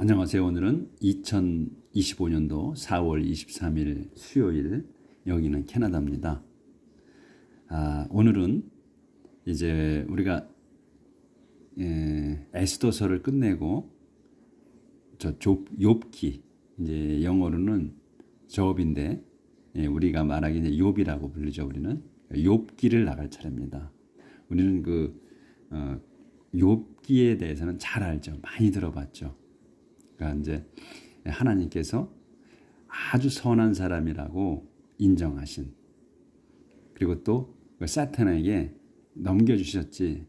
안녕하세요. 오늘은 2025년도 4월 23일 수요일, 여기는 캐나다입니다. 오늘은 이제 우리가 에스더서를 끝내고 욥기, 이제 영어로는 저업인데 우리가 말하기는 욥이라고 부르죠. 우리는 욥기를 나갈 차례입니다. 우리는 욥기에 대해서는 잘 알죠. 많이 들어봤죠. 그러니까 이제 하나님께서 아주 선한 사람이라고 인정하신, 그리고 또 사탄에게 넘겨주셨지.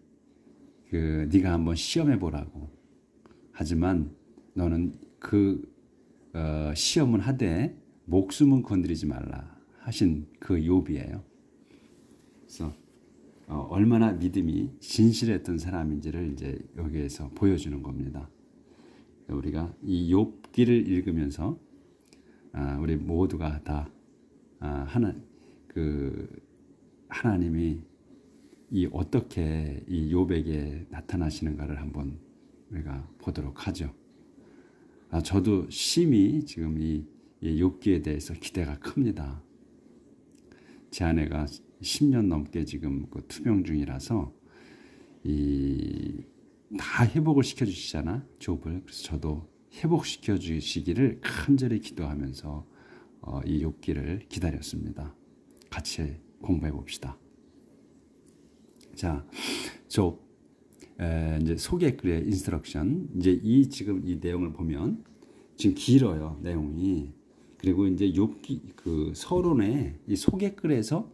네가 한번 시험해 보라고. 하지만 너는 시험은 하되 목숨은 건드리지 말라 하신 그 욥이에요. 그래서 얼마나 믿음이 진실했던 사람인지를 이제 여기에서 보여주는 겁니다. 우리가 이 욥기를 읽으면서 우리 모두가 다 하나님이 어떻게 이 욥에게 나타나시는가를 한번 우리가 보도록 하죠. 저도 심히 지금 이 욥기에 대해서 기대가 큽니다. 제 아내가 10년 넘게 지금 투병 중이라서 다 회복을 시켜주시잖아, 욥을. 그래서 저도 회복시켜 주시기를 간절히 기도하면서 이 욥기를 기다렸습니다. 같이 공부해 봅시다. 자, 이제 소개글의 인스트럭션. 이제 지금 이 내용을 보면 지금 길어요, 내용이. 그리고 이제 욥기 서론에 이 소개글에서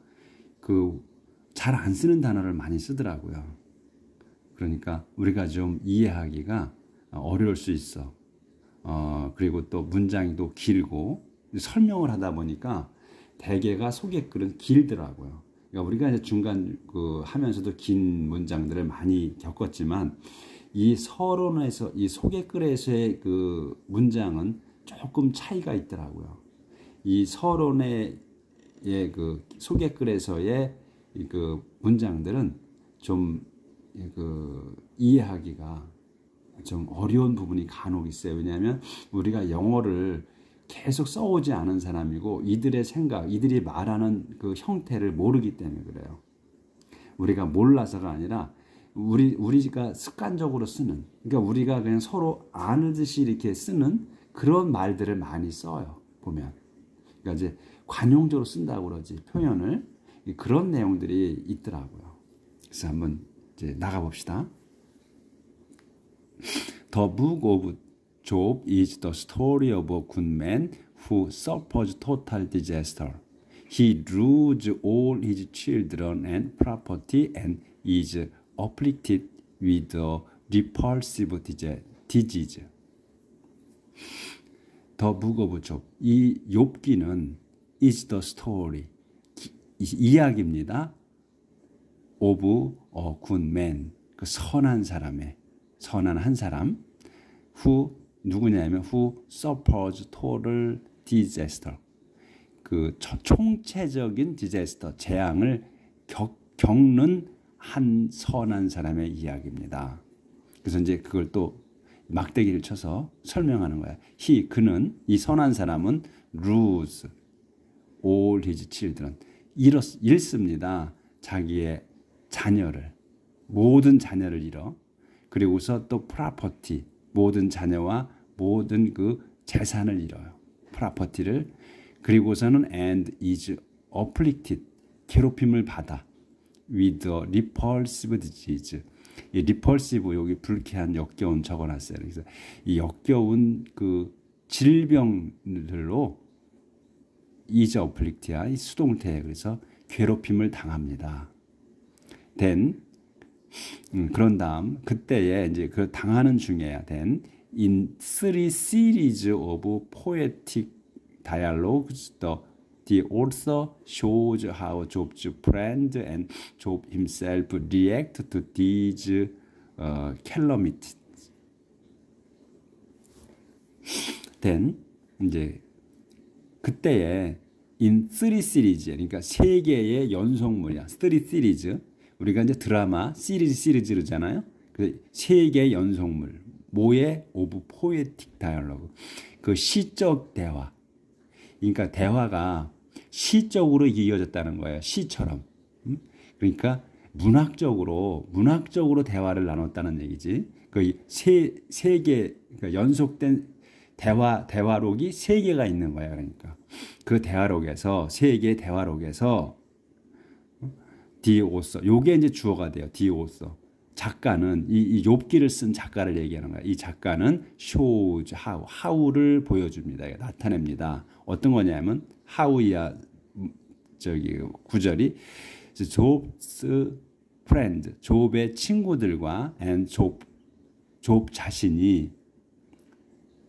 잘 안 쓰는 단어를 많이 쓰더라고요. 그러니까 우리가 좀 이해하기가 어려울 수 있어. 그리고 또 문장이 또 길고 설명을 하다 보니까 대개가 소개글은 길더라고요. 그러니까 우리가 이제 중간 하면서도 긴 문장들을 많이 겪었지만 이 서론에서 이 소개글에서의 문장은 조금 차이가 있더라고요. 이 서론의 소개글에서의 문장들은 좀 이해하기가 좀 어려운 부분이 간혹 있어요. 왜냐하면 우리가 영어를 계속 써오지 않은 사람이고 이들의 생각, 이들이 말하는 형태를 모르기 때문에 그래요. 우리가 몰라서가 아니라 우리가 습관적으로 쓰는, 그러니까 우리가 그냥 서로 아는 듯이 이렇게 쓰는 그런 말들을 많이 써요, 보면. 그러니까 이제 관용적으로 쓴다고 그러지, 표현을. 그런 내용들이 있더라고요. 그래서 한번 이제 나가봅시다. The book of Job is the story of a good man who suffers total disaster. He loses all his children and property and is afflicted with a repulsive disease. The book of Job. 이 욥기는 is the story. 이야기입니다. of a good man. 선한 사람의, 선한 한 사람. who 누구냐면 who suffers total disaster. 총체적인 disaster, 재앙을 겪는 한 선한 사람의 이야기입니다. 그래서 이제 그걸 또 막대기를 쳐서 설명하는 거야. 그는, 이 선한 사람은 lose all his children. 잃습니다. 자기의 자녀를, 모든 자녀를 잃어. 그리고서 또 property, 모든 자녀와 모든 재산을 잃어요. 프로퍼티를. 그리고서는 and is afflicted, 괴롭힘을 받아. with a repulsive disease. 이 repulsive, 여기 불쾌한, 역겨운 적어놨어요. 그래서 이 역겨운 질병들로 is afflict야, 이 수동태. 그래서 괴롭힘을 당합니다. then 그런 다음 그때에 이제 당하는 중에야 then in 3 series of poetic dialogues the author shows how Job's friend and Job himself react to these calamities. then 이제 그때에 in 3 series, 그러니까 3개의 연속물이야. 3 series. 우리가 이제 드라마 시리즈잖아요. 그 3개의 연속물, 뭐의 오브 포에틱 다이얼로그. 그 시적 대화. 그러니까 대화가 시적으로 이어졌다는 거예요. 시처럼. 그러니까 문학적으로 대화를 나눴다는 얘기지. 그 세 개, 그러니까 연속된 대화록이 세 개가 있는 거야. 그러니까 그 대화록에서 세 개의 대화록에서 디오서, 요게 이제 주어가 돼요. 디오서. 작가는 이 욥기를 쓴 작가를 얘기하는 거야. 이 작가는 shows how를 보여줍니다. 나타냅니다. 어떤 거냐면 how이야. 저기 구절이 Job's friend, 욥의 친구들과 and 욥 자신이,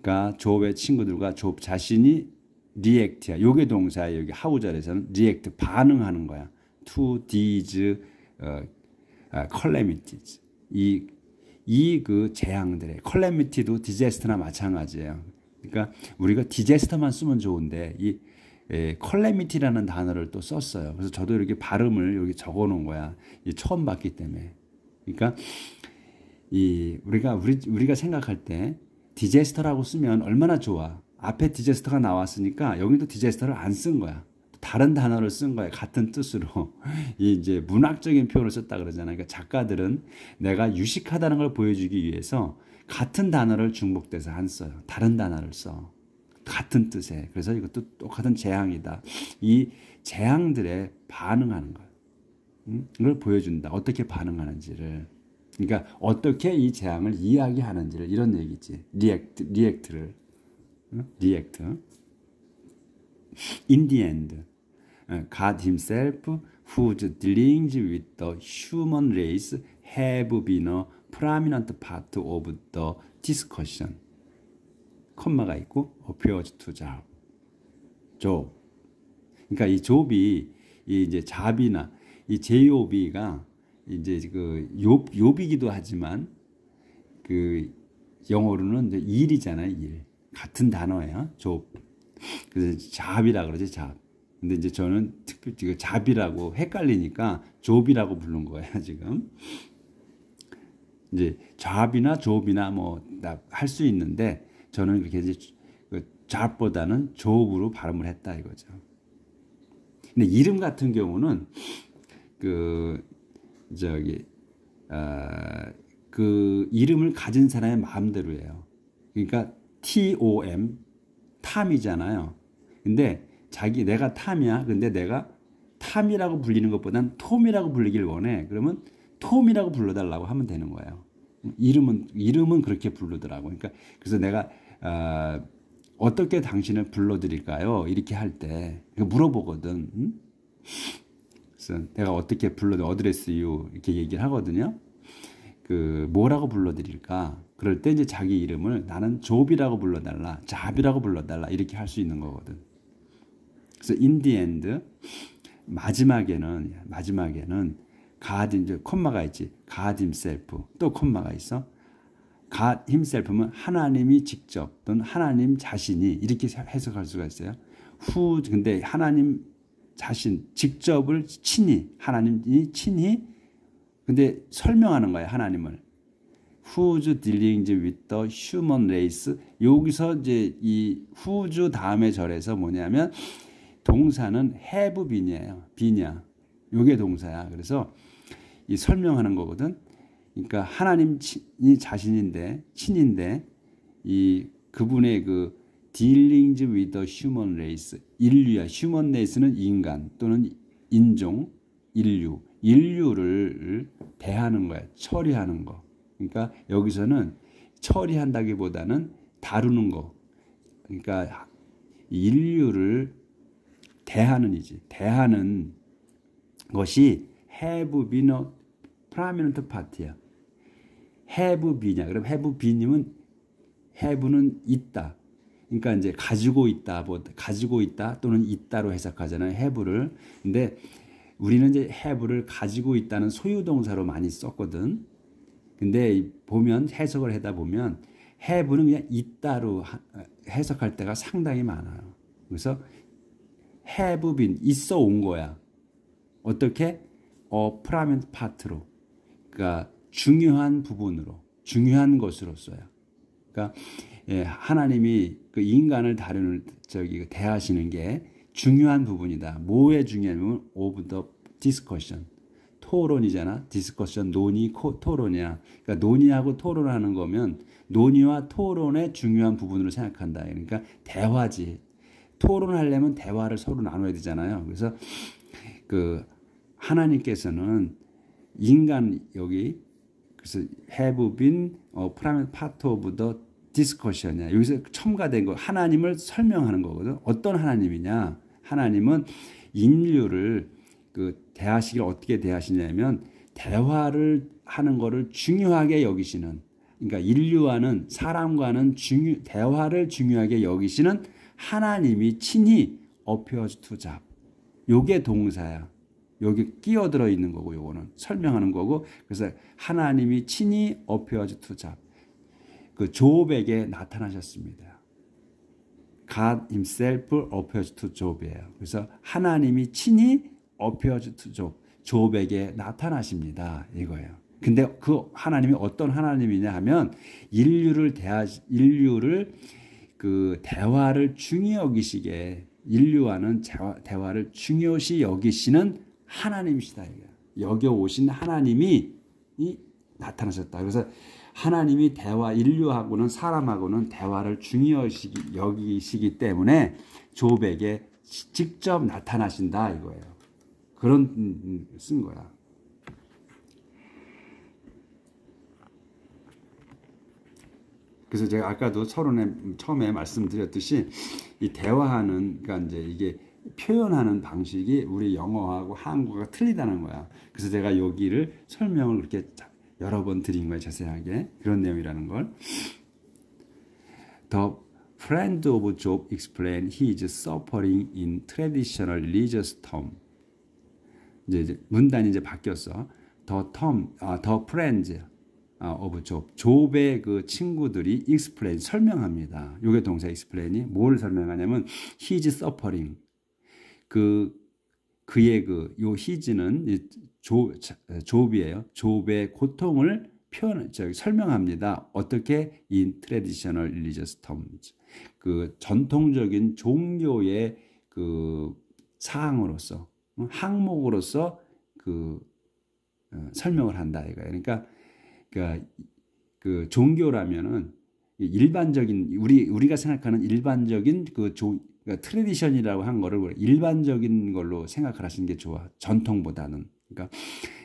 그러니까 욥의 친구들과 욥 자신이 react야. 요게 동사야. 여기 how절에서는 react, 반응하는 거야. to these calamities. 이 그 재앙들의 calamity도 disaster나 마찬가지예요. 그러니까 우리가 disaster만 쓰면 좋은데 이 calamity라는 단어를 또 썼어요. 그래서 저도 이렇게 발음을 여기 적어 놓은 거야. 처음 봤기 때문에. 그러니까 우리가 생각할 때 disaster라고 쓰면 얼마나 좋아. 앞에 disaster가 나왔으니까 여기도 disaster를 안 쓴 거야. 다른 단어를 쓴 거예요. 같은 뜻으로. 이제 문학적인 표현을 썼다 그러잖아요. 그러니까 작가들은 내가 유식하다는 걸 보여주기 위해서 같은 단어를 중복돼서 안 써요. 다른 단어를 써. 같은 뜻에. 그래서 이것도 똑같은 재앙이다. 이 재앙들에 반응하는 거예요. 이걸 보여준다. 어떻게 반응하는지를. 그러니까 어떻게 이 재앙을 이야기하는지를, 이런 얘기지. 리액트를. 리액트. In the end, God himself, whose dealings with the human race have been a prominent part of the discussion. 콤마가 있고 appears to Job. 그러니까 이 욥이 이제 잡이나 이 제요비가 이제 그 욥이기도 하지만 그 영어로는 이제 일이잖아요. 일. 같은 단어예요. 욥. 그래서 잡이라 그러지, 잡. 근데 이제 저는 특별히 잡이라고 헷갈리니까 욥이라고 부른 거예요, 지금. 이제 잡이나 욥이나 뭐 할 수 있는데 저는 그렇게 이제 잡보다는 욥으로 발음을 했다 이거죠. 근데 이름 같은 경우는 그 이름을 가진 사람의 마음대로예요. 그러니까 TOM 탐이잖아요. 근데 내가 탐이야. 근데 내가 탐이라고 불리는 것보단 톰이라고 불리길 원해. 그러면 톰이라고 불러달라고 하면 되는 거예요. 이름은 그렇게 부르더라고. 그러니까 그래서 내가 어떻게 당신을 불러드릴까요? 이렇게 할 때 물어보거든. 응? 그래서 내가 어떻게 어드레스 유 이렇게 얘기를 하거든요. 그 뭐라고 불러드릴까? 그럴 때 이제 자기 이름을 나는 욥이라고 불러달라, 잡이라고 불러달라 이렇게 할 수 있는 거거든. 그래서 in the end 마지막에는 God, 이제 콤마가 있지. God himself 또 콤마가 있어. God himself면 하나님이 직접 또는 하나님 자신이 이렇게 해석할 수가 있어요. 근데 하나님 자신 직접을 하나님이 친히 근데 설명하는 거예요. 하나님을. Whose dealings with the human race. 여기서 이제 이 whose 다음에 절에서 뭐냐면 동사는 have been이에요. been이야. 요게 동사야. 그래서 이 설명하는 거거든. 그러니까 하나님이 자신인데 친인데 이 그분의 그 dealings with the human race. 인류야. human race는 인간 또는 인종, 인류를 대하는 거야. 처리하는 거. 그러니까 여기서는 처리한다기보다는 다루는 거. 그러니까 인류를 대하는 것이 have been a prominent part야. have been이야. 그럼 have been이면 have는 있다. 그러니까 이제 가지고 있다 또는 있다로 해석하잖아요. have를. 근데 우리는 이제 have를 가지고 있다는 소유 동사로 많이 썼거든. 근데 보면 해석을 하다 보면 have는 그냥 있다로 해석할 때가 상당히 많아요. 그래서 have been 있어 온 거야. 어떻게? prominent part로. 그러니까 중요한 부분으로, 중요한 것으로써요. 그러니까 예, 하나님이 그 인간을 다루는 대하시는 게 중요한 부분이다. 뭐에 중요하냐면 of the discussion. 토론이잖아. 디스커션, 논의, 토론이야. 그러니까 논의하고 토론하는 거면 논의와 토론의 중요한 부분으로 생각한다. 그러니까 대화지. 토론하려면 대화를 서로 나눠야 되잖아요. 그래서 그 하나님께서는 인간 여기 그래서 have been primary part of the discussion이야. 여기서 첨가된 거 하나님을 설명하는 거거든. 어떤 하나님이냐? 하나님은 인류를 그 대하시기를 어떻게 대하시냐면 대화를 하는 거를 중요하게 여기시는 그러니까 인류와는 사람과는 대화를 중요하게 여기시는 하나님이 친히 appears to Job. 요게 동사야. 여기 끼어들어 있는 거고 요거는 설명하는 거고 그래서 하나님이 친히 appears to Job. 그 욥에게 나타나셨습니다. God himself appears to Job이에요. 그래서 하나님이 친히 appears to Job. 욥에게 나타나십니다. 이거예요. 근데 그 하나님이 어떤 하나님이냐 하면 인류를 그 대화를 중요히 여기시게 인류와는 대화를 중요시 여기시는 하나님이시다. 여기 오신 하나님이 나타나셨다. 그래서 하나님이 인류하고는 사람하고는 대화를 중요시 여기시기 때문에 욥에게 직접 나타나신다 이거예요. 그런 쓴 거야. 그래서 제가 아까도 처음에 말씀드렸듯이 이 대화하는 그러니까 이제 이게 표현하는 방식이 우리 영어하고 한국어가 틀리다는 거야. 그래서 제가 여기를 설명을 그렇게 여러 번 드린 거예요. 자세하게 그런 내용이라는 걸. The friend of Job explained his suffering in traditional religious term. 이제 문단이 이제 바뀌었어. The friends of Job. 욥의 그 친구들이 explain 설명합니다. 요게 동사 explain이 뭘 설명하냐면 his suffering. 그의 요 his는 욥이에요. 욥의 고통을 설명합니다. 어떻게 in traditional religious terms. 그 전통적인 종교의 그 사항으로서 항목으로서 설명을 한다 이거예요. 그러니까 그 종교라면은 일반적인 우리가 생각하는 일반적인 그러니까 트레디션이라고 한 거를 일반적인 걸로 생각을 하시는 게 좋아. 전통보다는. 그러니까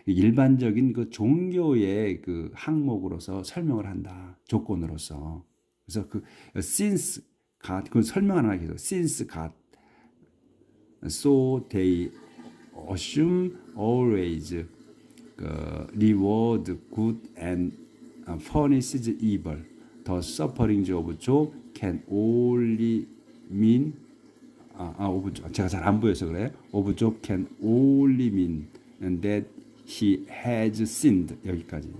일반적인 그 종교의 그 항목으로서 설명을 한다. 조건으로서. 그래서 since God 그 설명하는 거 계속 since God so they assume always reward good and punishes evil. The sufferings of Job can only mean 제가 잘 안 보여서 그래요. of Job can only mean that he has sinned. 여기까지.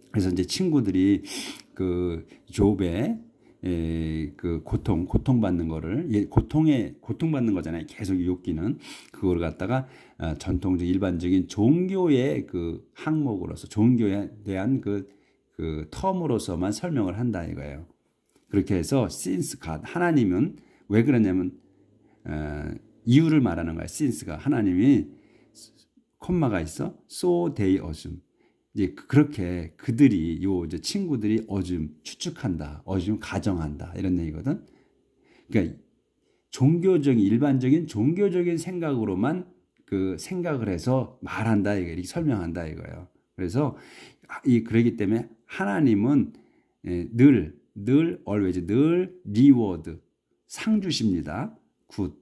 그래서 이제 친구들이 그 욥의 그 고통받는 거를 고통받는 거잖아요. 계속 욥기는 그걸 갖다가 전통적 일반적인 종교의 그 항목으로서 종교에 대한 그 텀으로서만 설명을 한다 이거예요. 그렇게 해서 since God 하나님은 왜 그러냐면 이유를 말하는 거야. since가 하나님이 콤마가 있어. so they assume 이제 그렇게 그들이 이제 친구들이 추측한다, 가정한다 이런 얘기거든. 그러니까 일반적인 종교적인 생각으로만 그 생각을 해서 말한다 이렇게 설명한다 이거예요. 그래서 그러기 때문에 하나님은 늘 always 늘 reward 상 주십니다.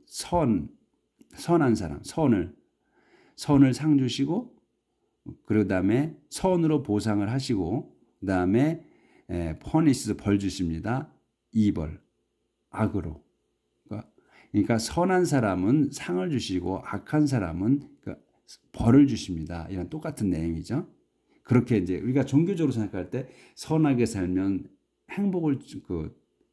선한 사람 선을 상 주시고 그 다음에 선으로 보상을 하시고 그 다음에 퍼니스 벌 주십니다. 이벌 악으로. 그러니까 선한 사람은 상을 주시고 악한 사람은 벌을 주십니다. 이런 똑같은 내용이죠. 그렇게 이제 우리가 종교적으로 생각할 때 선하게 살면 행복을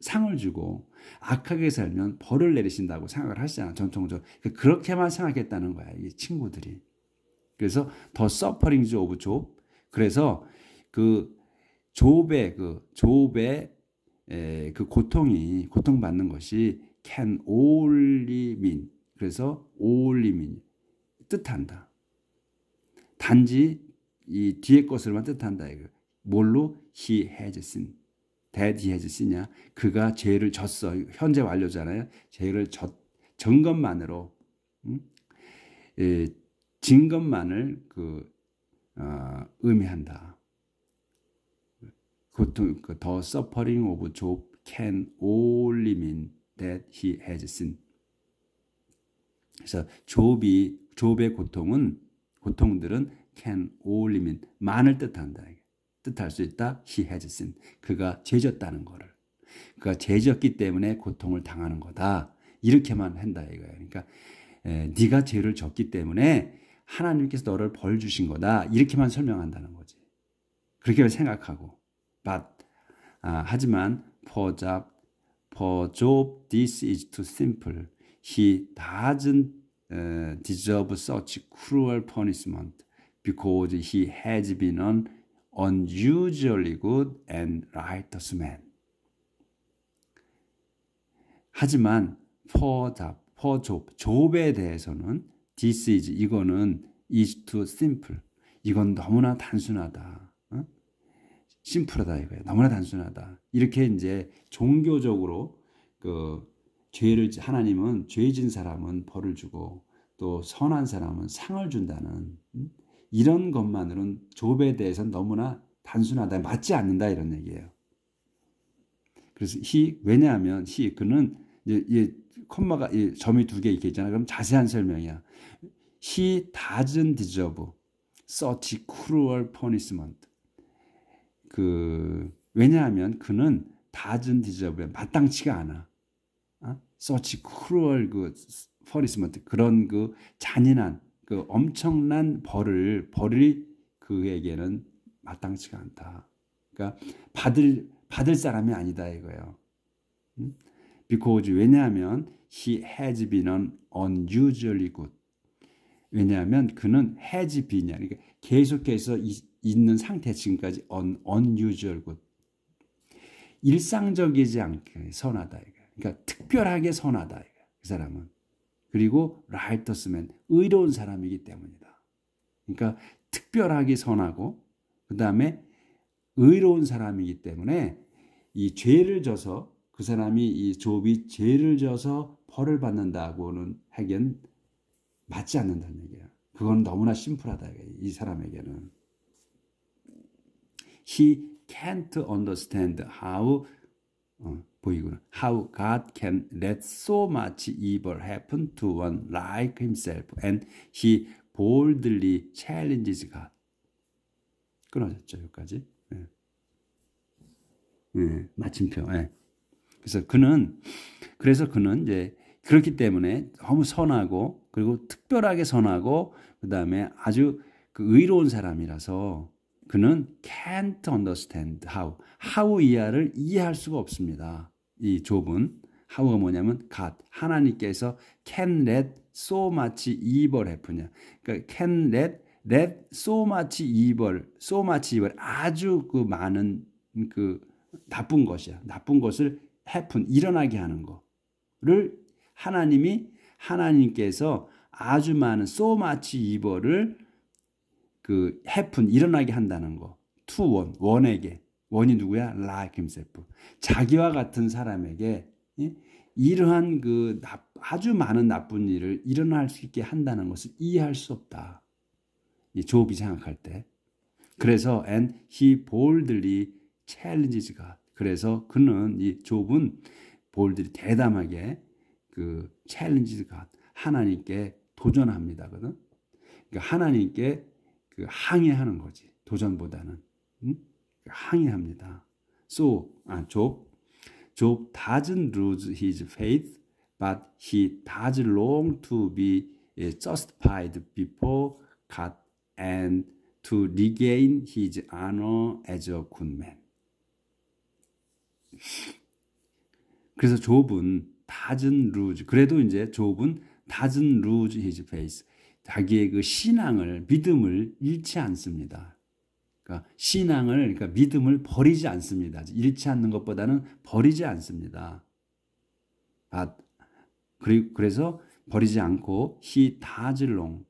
상을 주고 악하게 살면 벌을 내리신다고 생각을 하시잖아. 전통적으로 그렇게만 생각했다는 거야. 이 친구들이. 그래서 더 서퍼링즈 오브 욥. 그래서 그 조업의 그 고통받는 것이 can only mean, 그래서 only mean 뜻한다. 단지 이 뒤에 것을만 뜻한다 이거. 뭘로? he has sinned. that he has sinn이냐? 그가 죄를 졌어. 현재 완료잖아요. 죄를 전 것만으로, 진 것만을 의미한다. 고통, the suffering of Job can only mean that he has sinned. 그래서 조업의 고통들은 can only mean 만을 뜻한다. 뜻할 수 있다. he has sinned. 그가 죄졌다는 거를. 그가 죄졌기 때문에 고통을 당하는 거다. 이렇게만 한다 이거예요. 그러니까 네가 죄를 졌기 때문에 하나님께서 너를 벌 주신 거다. 이렇게만 설명한다는 거지. 그렇게 생각하고. 하지만 for Job this is too simple. He doesn't deserve such cruel punishment because he has been an unusually good and righteous man. 하지만 for Job에 대해서는 this is, 이거는 is too simple. 이건 너무나 단순하다. 심플하다 이거예요. 너무나 단순하다. 이렇게 이제 종교적으로 하나님은 죄진 사람은 벌을 주고 또 선한 사람은 상을 준다는 이런 것만으로는 욥에 대해서는 너무나 단순하다. 맞지 않는다 이런 얘기예요. 그래서 왜냐하면 그는 콤마가 점이 두 개 이렇게 있잖아. 그럼 자세한 설명이야. He doesn't deserve such cruel punishment. 왜냐하면 그는 doesn't deserve, 마땅치가 않아. such cruel punishment, 그런 잔인한 엄청난 벌이 그에게는 마땅치가 않다. 그러니까 받을 사람이 아니다 이거예요. because, 왜냐하면 he has been unusually good. 왜냐하면 그는 has been, 그러니까 계속해서 있는 상태, 지금까지 unusual good. 일상적이지 않게 선하다 이거. 그러니까 특별하게 선하다 이거. 그 사람은. 그리고 righteous man, 의로운 사람이기 때문이다. 그러니까 특별하게 선하고 그 다음에 의로운 사람이기 때문에 이 죄를 져서 그 사람이 이 욥이 죄를 져서 벌을 받는다고는 하기엔 맞지 않는다는 얘기야. 그건 너무나 심플하다 이 사람에게는. He can't understand how God can let so much evil happen to one like himself, and he boldly challenges God. 끊어졌죠 여기까지. 마침표. 그래서 그는 이제 그렇기 때문에 너무 선하고 그리고 특별하게 선하고 그 다음에 아주 의로운 사람이라서 그는 can't understand how 이하를 이해할 수가 없습니다. 이 욥은 how가 뭐냐면 God, 하나님께서 can let so much evil happen. 그러니까 can let so much evil, 아주 많은 나쁜 것이야. 나쁜 것을 happen, 일어나게 하는 거를 하나님께서 아주 많은 so much evil을 happen, 일어나게 한다는 거. to 원에게. 원이 누구야? like himself. 자기와 같은 사람에게 이러한 아주 많은 나쁜 일을 일어날 수 있게 한다는 것을 이해할 수 없다. 이 욥이 생각할 때. 그래서 and he boldly challenges God. 그래서 그는 이 욥은 boldly 대담하게 challenges God. 하나님께 도전합니다거든. 그러니까 하나님께 항의하는 거지. 도전보다는. 항의합니다. Job doesn't lose his faith, but he does long to be justified before God and to regain his honor as a good man. 그래서 욥은 doesn't lose, 그래도 이제 욥은 doesn't lose his faith, 자기의 신앙을, 믿음을 잃지 않습니다. 그러니까 신앙을, 그러니까 믿음을 버리지 않습니다. 잃지 않는 것보다는 버리지 않습니다. 그래서 버리지 않고 he does long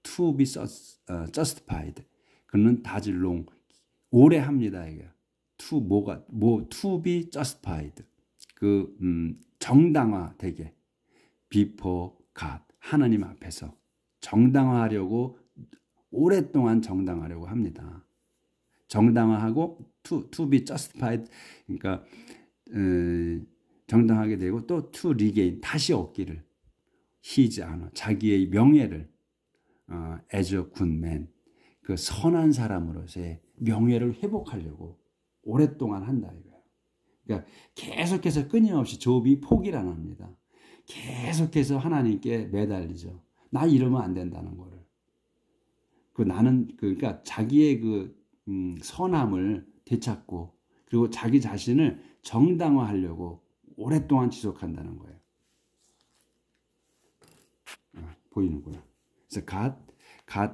to be justified. 그는 does long 오래 합니다. 이게 to be justified. 정당화되게 before God 하나님 앞에서 정당화하려고 오랫동안 정당하려고 합니다. 정당화하고 to be justified 그러니까 정당하게 되고 또 to regain 다시 얻기를 his honor 자기의 명예를 as a good man 그 선한 사람으로서의 명예를 회복하려고 오랫동안 한다 이거예요. 그러니까 계속해서 끊임없이 욥이 포기를 안 합니다. 계속해서 하나님께 매달리죠. 나 이러면 안 된다는 거를. 나는 그러니까 자기의 선함을 되찾고 그리고 자기 자신을 정당화하려고 오랫동안 지속한다는 거예요. 보이는구나. 그래서 God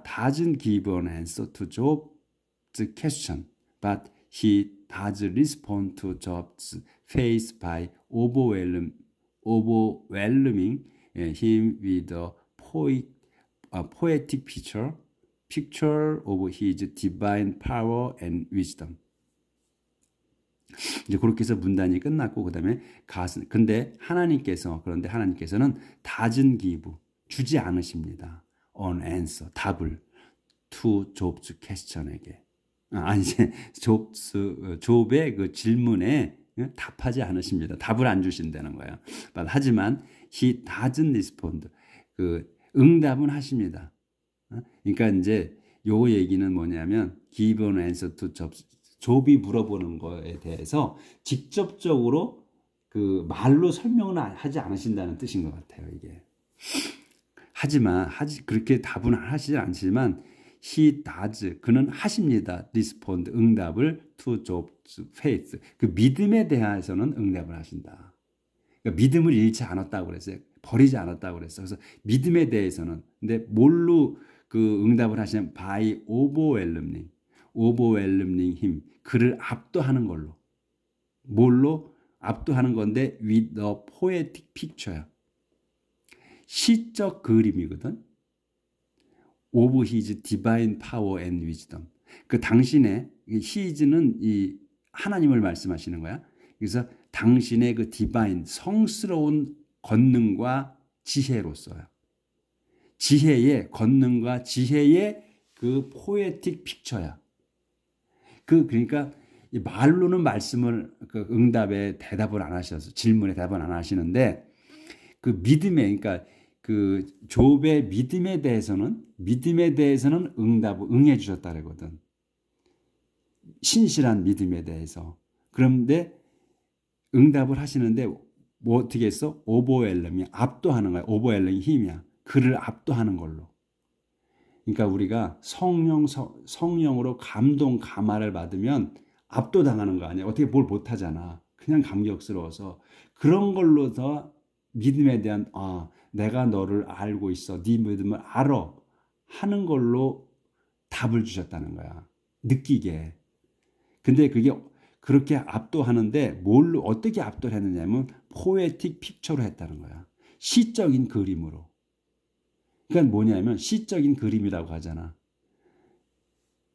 doesn't give an answer to Job's question, but he does respond to Job's faith by overwhelming him with a poetic picture of his divine power and wisdom. 이제 그렇게 해서 문단이 끝났고 그다음에 그런데 하나님께서는 doesn't give 주지 않으십니다. an answer 답을 to Job's question에게 욥의 그 질문에 답하지 않으십니다. 답을 안 주신다는 거예요. 하지만 he doesn't respond 응답은 하십니다. 그러니까 이제 요 얘기는 뭐냐면 give an answer to 욥이 물어보는 거에 대해서 직접적으로 말로 설명을 하지 않으신다는 뜻인 것 같아요. 이게 하지만 그렇게 답은 하시지 않지만 he does 그는 하십니다. respond 응답을 to Job's faith 믿음에 대해서는 응답을 하신다. 그러니까 믿음을 잃지 않았다고 그랬어요. 버리지 않았다고 그랬어요. 그래서 믿음에 대해서는 근데 뭘로 응답을 하시냐면 by overwhelming him 그를 압도하는 걸로 뭘로 압도하는 건데 with the poetic picture 시적 그림이거든. of his divine power and wisdom 당신의 his는 이 하나님을 말씀하시는 거야. 그래서 당신의 그 divine 성스러운 권능과 지혜로서요. 지혜의 권능과 지혜의 포에틱 픽처야. 그러니까 말로는 말씀을 응답에 대답을 안 하셔서 질문에 대답을 안 하시는데 믿음에 그러니까 욥의 믿음에 대해서는 응답을 응해 주셨다 그러거든. 신실한 믿음에 대해서. 그런데 응답을 하시는데 뭐 어떻게 했어? 오버웰럼이 압도하는 거야. 오버웰럼이 힘이야. 그를 압도하는 걸로. 그러니까 우리가 성령으로 감동 감화를 받으면 압도당하는 거 아니야. 어떻게 뭘 못하잖아. 그냥 감격스러워서 그런 걸로 더 믿음에 대한 내가 너를 알고 있어. 네 믿음을 알아. 하는 걸로 답을 주셨다는 거야. 느끼게. 근데 그게 그렇게 압도하는데 뭘로 어떻게 압도를 했느냐면 포에틱 픽처로 했다는 거야. 시적인 그림으로. 그러니까 뭐냐면 시적인 그림이라고 하잖아.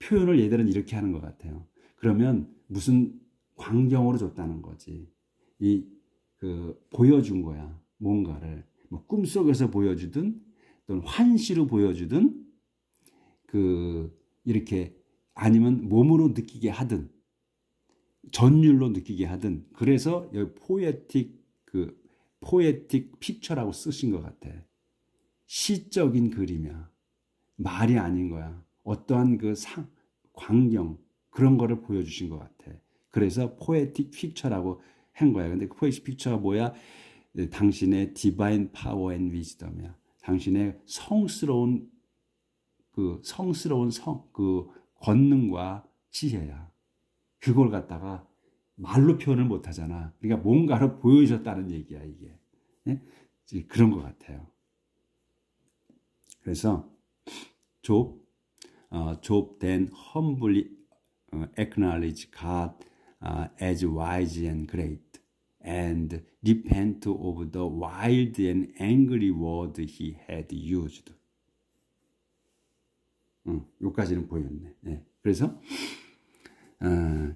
표현을 얘들은 이렇게 하는 것 같아요. 그러면 무슨 광경으로 줬다는 거지. 보여준 거야. 뭔가를 뭐 꿈속에서 보여주든 또는 환시로 보여주든 이렇게 아니면 몸으로 느끼게 하든 전율로 느끼게 하든 그래서 여기 포에틱 픽처라고 쓰신 것 같아. 시적인 그림이야. 말이 아닌 거야. 어떠한 광경 그런 거를 보여주신 것 같아. 그래서 포에틱 픽처라고 한 거야. 근데 포에틱 픽처가 뭐야? 당신의 디바인 파워 앤 위즈덤이야. 당신의 성스러운 권능과 지혜야. 그걸 갖다가 말로 표현을 못 하잖아. 그러니까 뭔가를 보여주셨다는 얘기야, 이게. 네? 그런 것 같아요. 그래서 Job then humbly acknowledge God as wise and great, and repent of the wild and angry word he had used. 여기까지는 보였네. 예. 그래서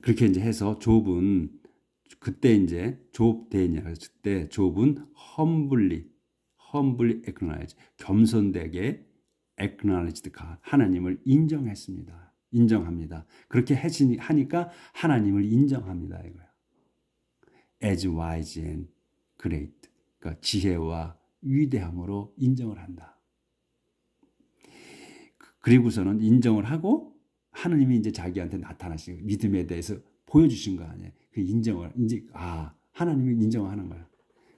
그렇게 이제 해서 욥은 그때 이제 욥 대인이라 했을 때 욥은 humbly acknowledge, 겸손되게 acknowledged God, 하나님을 인정했습니다. 인정합니다. 그렇게 하니까 하나님을 인정합니다. 이거야. As wise and great, 그러니까 지혜와 위대함으로 인정을 한다. 그리고서는 인정을 하고 하나님이 이제 자기한테 나타나신 믿음에 대해서 보여주신 거 아니에요. 그 인정을 이제 하나님이 인정하는 거야.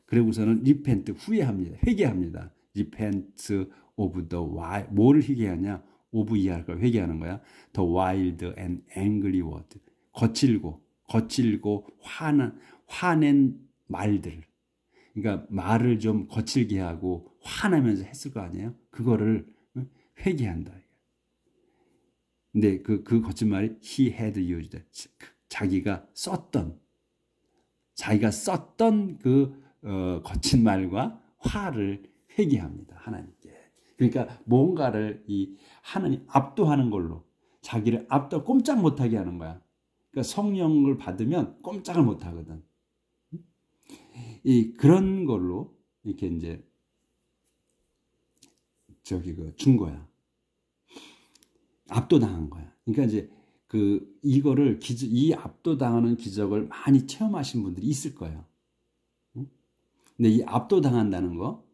그리고서는 repent, 후회합니다. 회개합니다. repent of the wild, 뭐를 회개하냐? of 이해할 걸 회개하는 거야. the wild and angry word, 거칠고 화낸 말들. 그러니까 말을 좀 거칠게 하고 화나면서 했을 거 아니에요. 그거를 회개한다. 근데 그 거친 말이 he had used, 자기가 썼던 그 거친 말과 화를 회개합니다. 하나님께. 그러니까 뭔가를 이 하나님 압도하는 걸로 자기를 꼼짝 못하게 하는 거야. 그러니까 성령을 받으면 꼼짝을 못하거든. 그런 걸로 이렇게 이제 준 거야. 압도당한 거야. 그러니까 이제 이거를 이 압도당하는 기적을 많이 체험하신 분들이 있을 거예요. 근데 이 압도당한다는 거,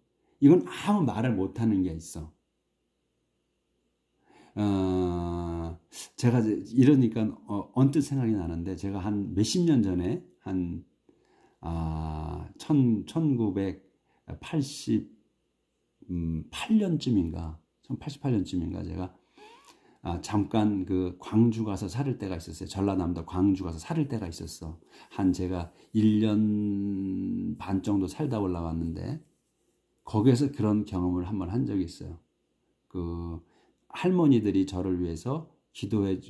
이건 아무 말을 못하는 게 있어. 제가 이러니까 언뜻 생각이 나는데, 제가 한 몇십 년 전에 한 1988년쯤인가 제가 잠깐 광주 가서 살을 때가 있었어요. 전라남도 광주 가서 살을 때가 있었어. 제가 1년 반 정도 살다 올라왔는데, 거기에서 그런 경험을 한번 한 적이 있어요. 할머니들이 저를 위해서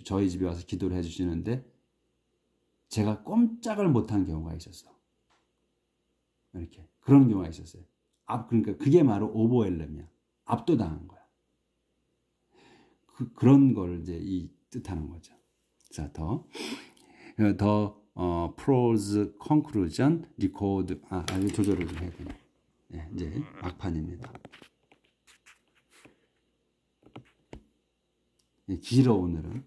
저희 집에 와서 기도를 해주시는데, 제가 꼼짝을 못한 경우가 있었어. 이렇게. 그런 경우가 있었어요. 그러니까 그게 바로 오버웰럼이야. 압도당한 거야. 그런 걸 이제 뜻하는 거죠. 자, 더 prose conclusion record. 이거 조절을 좀 해야 되네. 네, 이제 막판입니다. 길어 오늘은.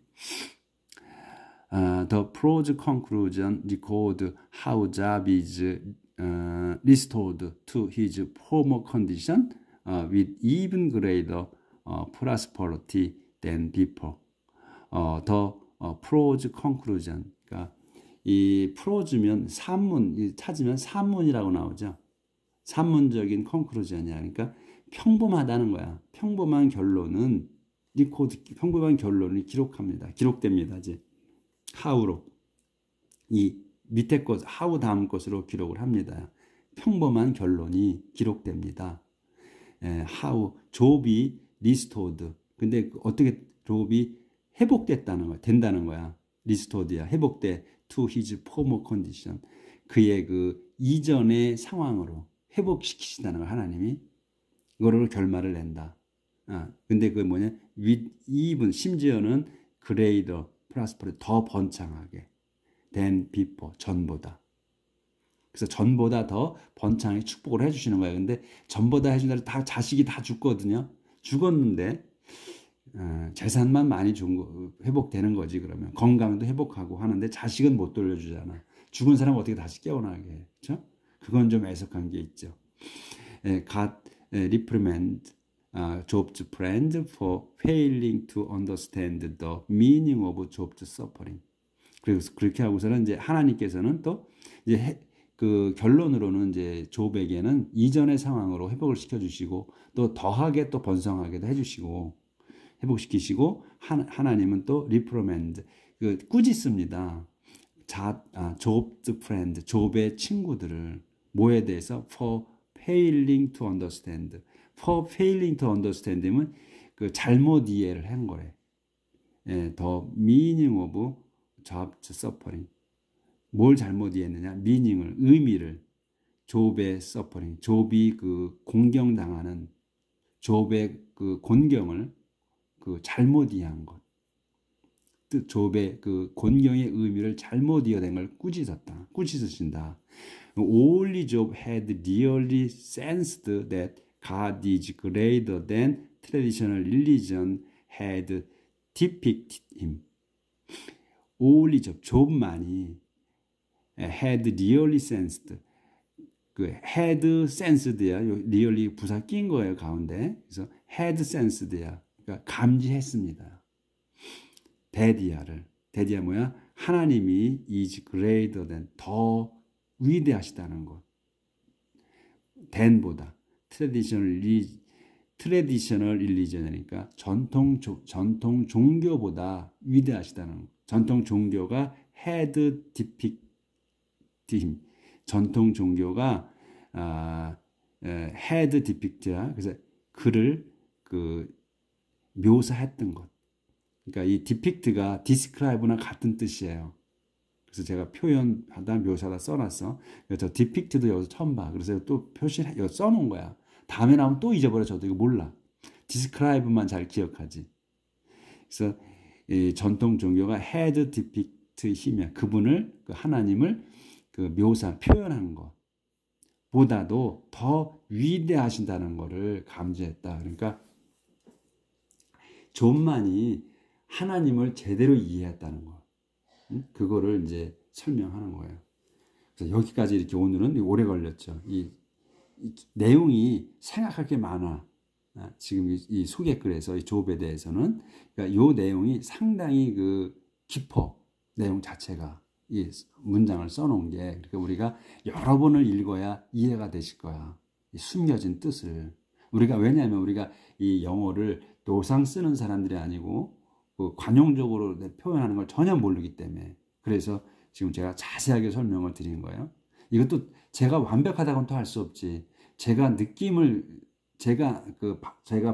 The prose conclusion record how Job is restored to his former condition with even greater prosperity than before. The prose conclusion. 그러니까 이 prose면 산문, 찾으면 산문이라고 나오죠. 산문적인 conclusion이야. 그러니까 평범하다는 거야. 평범한 결론을 기록합니다. 기록됩니다. 이제 how로, 이 밑에 것, how 다음 것으로 기록을 합니다. 평범한 결론이 기록됩니다. how 욥이 restored. 근데 어떻게 욥이 회복됐다는 거야. 된다는 거야. restored야. 회복돼. to his former condition. 그의 이전의 상황으로 회복시키신다는 걸 하나님이 이거를 결말을 낸다. 근데 뭐냐? with even, 심지어는 greater prosperity, 더 번창하게. than before, 전보다. 그래서 전보다 더 번창하게 축복을 해주시는 거예요. 근데 전보다 해준다면 다 자식이 다 죽거든요. 죽었는데 재산만 많이 회복되는 거지. 그러면 건강도 회복하고 하는데 자식은 못 돌려주잖아. 죽은 사람 어떻게 다시 깨어나게 해? 그렇죠? 그건 좀 애석한 게 있죠. God reprimand Job's friend for failing to understand the meaning of Job's suffering. 그래서 그렇게 하고서는 이제 하나님께서는 또 이제 결론으로는 이제 욥에게는 이전의 상황으로 회복을 시켜주시고 또 더하게 또 번성하게도 해주시고 회복시키시고 하나님은 또 reprimand, 꾸짖습니다. Job's friend, 욥의 친구들을 뭐에 대해서 for failing to understand. for failing to understand면 잘못 이해를 한 거래. The meaning of job to suffering. 뭘 잘못 이해했느냐? meaning을, 의미를. 욥의 suffering, 욥이 그 공경당하는 욥의 그 곤경을 그 잘못 이해한 것. 욥의 그 곤경의 의미를 잘못 이해된 걸 꾸짖으신다. Only Job had really sensed that God is greater than traditional religion had depicted him. Only Job, 욥만이 had really sensed. 그 had sensed야, really 부사 낀 거예요 가운데. 그래서 had sensed야, 그러니까 감지했습니다. 데디야 뭐야? 하나님이 is greater than, 더 위대하시다는 것. than보다 traditional religion이니까 전통 종교보다 위대하시다는 것. 전통 종교가 had depicted him. 전통 종교가 had depict야. 그래서 그를 그 묘사했던 것. 그러니까 이 depict가 describe나 같은 뜻이에요. 그래서 제가 표현하다 묘사다 써놨어. 그래서 depict도 여기서 처음 봐. 그래서 또 표시를 여기 써놓은 거야. 다음에 나오면 또 잊어버려. 저도 이거 몰라. describe만 잘 기억하지. 그래서 이 전통 종교가 had depict 힘이야. 그분을, 그 하나님을 그 묘사, 표현한 것 보다도 더 위대하신다는 것을 감지했다. 그러니까 욥만이 하나님을 제대로 이해했다는 것. 그거를 이제 설명하는 거예요. 그래서 여기까지 이렇게 오늘은 오래 걸렸죠. 이 내용이 생각할 게 많아. 지금 이 소개글에서 이 욥에 대해서는, 그러니까 이 내용이 상당히 그 깊어. 내용 자체가. 이 문장을 써놓은 게, 그러니까 우리가 여러 번을 읽어야 이해가 되실 거야. 이 숨겨진 뜻을. 왜냐하면 우리가 이 영어를 노상 쓰는 사람들이 아니고 그 관용적으로 표현하는 걸 전혀 모르기 때문에, 그래서 지금 제가 자세하게 설명을 드린 거예요. 이것도 제가 완벽하다고는 또 할 수 없지. 제가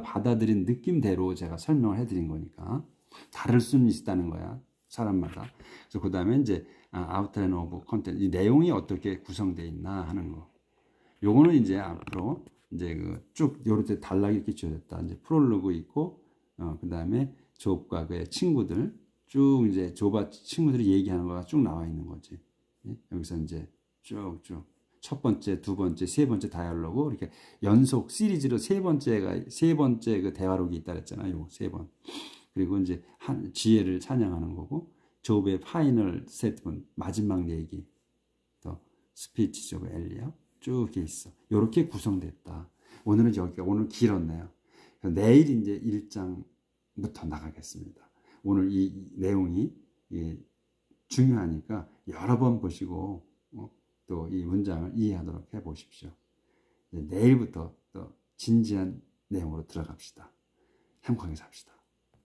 받아들인 느낌대로 제가 설명을 해드린 거니까 다를 수는 있다는 거야. 사람마다. 그래서 그 다음에 이제 아웃라인 오브 컨텐츠, 이 내용이 어떻게 구성되어 있나 하는 거. 요거는 이제 앞으로 이제 그 쭉 요렇게 단락이 이렇게 지어졌다. 이제 프롤로그 있고, 그 다음에 욥과 그의 친구들 쭉 이제 욥과 친구들이 얘기하는 거가 쭉 나와 있는 거지. 여기서 이제 쭉쭉 첫 번째, 두 번째, 세 번째 다이얼로그 이렇게 연속 시리즈로 세 번째 그 대화록이 있다 그랬잖아요. 요 세 번. 그리고 이제 지혜를 찬양하는 거고, 욥의 파이널 세트먼, 마지막 얘기, 또 스피치 욥 엘리야 쭉 이렇게 있어. 이렇게 구성됐다. 오늘은 여기가, 오늘 길었네요. 내일 이제 1장부터 나가겠습니다. 오늘 이 내용이 중요하니까 여러 번 보시고 또 이 문장을 이해하도록 해 보십시오. 내일부터 또 진지한 내용으로 들어갑시다. 행복하게 삽시다.